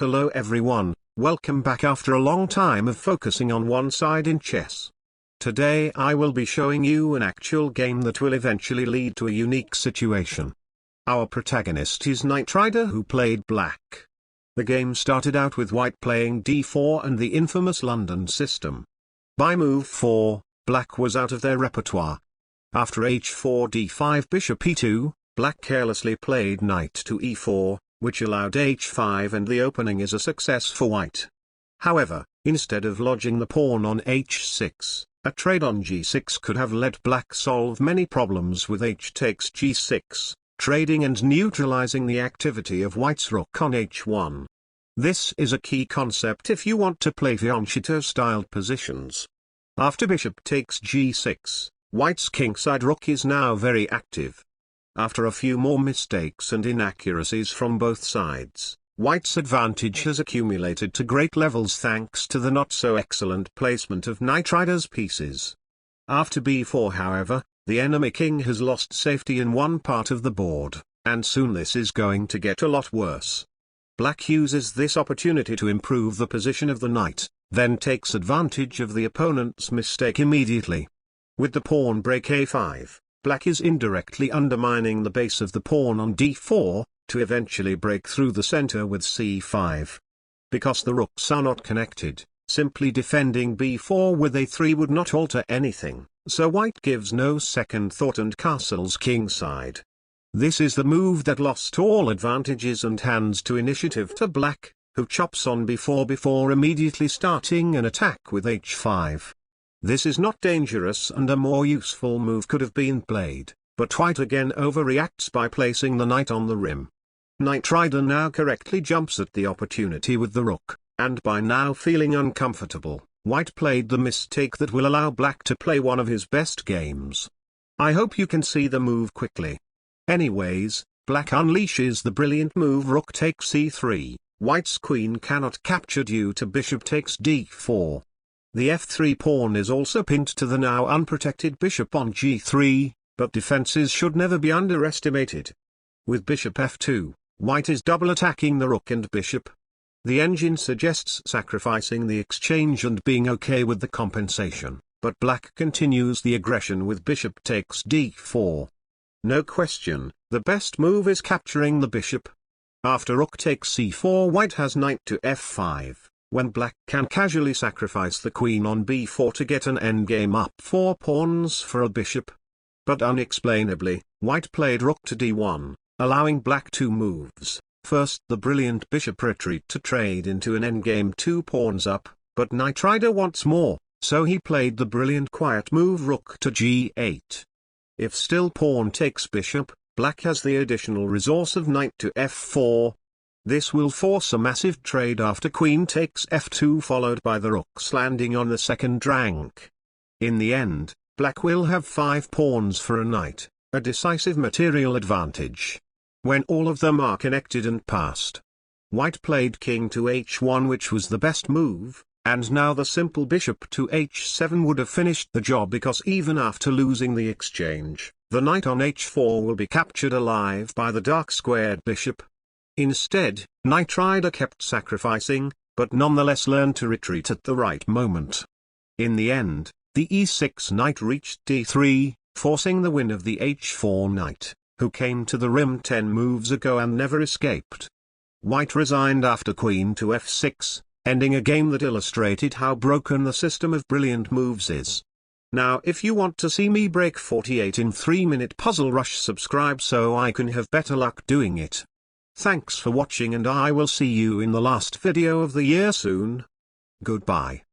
Hello everyone, welcome back after a long time of focusing on one side in chess. Today I will be showing you an actual game that will eventually lead to a unique situation. Our protagonist is Knight Rider, who played black. The game started out with white playing d4 and the infamous London system. By move 4, black was out of their repertoire. After h4 d5 bishop e2, black carelessly played knight to e4, which allowed h5, and the opening is a success for white. However, instead of lodging the pawn on h6, a trade on g6 could have let black solve many problems with h takes g6, trading and neutralizing the activity of white's rook on h1. This is a key concept if you want to play fianchetto-styled positions. After bishop takes g6, white's kingside rook is now very active. After a few more mistakes and inaccuracies from both sides, white's advantage has accumulated to great levels thanks to the not-so-excellent placement of Knight Rider's pieces. After b4, however, the enemy king has lost safety in one part of the board, and soon this is going to get a lot worse. Black uses this opportunity to improve the position of the knight, then takes advantage of the opponent's mistake immediately. With the pawn break a5, black is indirectly undermining the base of the pawn on d4, to eventually break through the center with c5. Because the rooks are not connected, simply defending b4 with a3 would not alter anything, so white gives no second thought and castles kingside. This is the move that lost all advantages and hands to initiative to black, who chops on b4 before immediately starting an attack with h5. This is not dangerous and a more useful move could have been played, but white again overreacts by placing the knight on the rim. Knight Rider now correctly jumps at the opportunity with the rook, and by now feeling uncomfortable, white played the mistake that will allow black to play one of his best games. I hope you can see the move quickly. Anyways, black unleashes the brilliant move rook takes c3, white's queen cannot capture due to bishop takes d4. The f3 pawn is also pinned to the now unprotected bishop on g3, but defenses should never be underestimated. With bishop f2, white is double attacking the rook and bishop. The engine suggests sacrificing the exchange and being okay with the compensation, but black continues the aggression with bishop takes d4. No question, the best move is capturing the bishop. After rook takes c4, white has knight to f5, when black can casually sacrifice the queen on b4 to get an endgame up 4 pawns for a bishop. But unexplainably, white played rook to d1, allowing black 2 moves. First the brilliant bishop retreat to trade into an endgame 2 pawns up, but Knight Rider wants more, so he played the brilliant quiet move rook to g8. If still pawn takes bishop, black has the additional resource of knight to f4. This will force a massive trade after queen takes f2 followed by the rooks landing on the second rank. In the end, black will have 5 pawns for a knight, a decisive material advantage. When all of them are connected and passed, white played king to h1, which was the best move, and now the simple bishop to h7 would have finished the job because even after losing the exchange, the knight on h4 will be captured alive by the dark squared bishop. Instead, Knight Rider kept sacrificing, but nonetheless learned to retreat at the right moment. In the end, the e6 knight reached d3, forcing the win of the h4 knight, who came to the rim 10 moves ago and never escaped. White resigned after queen to f6, ending a game that illustrated how broken the system of brilliant moves is. Now if you want to see me break 48 in 3-minute Puzzle Rush, subscribe so I can have better luck doing it. Thanks for watching and I will see you in the last video of the year soon. Goodbye.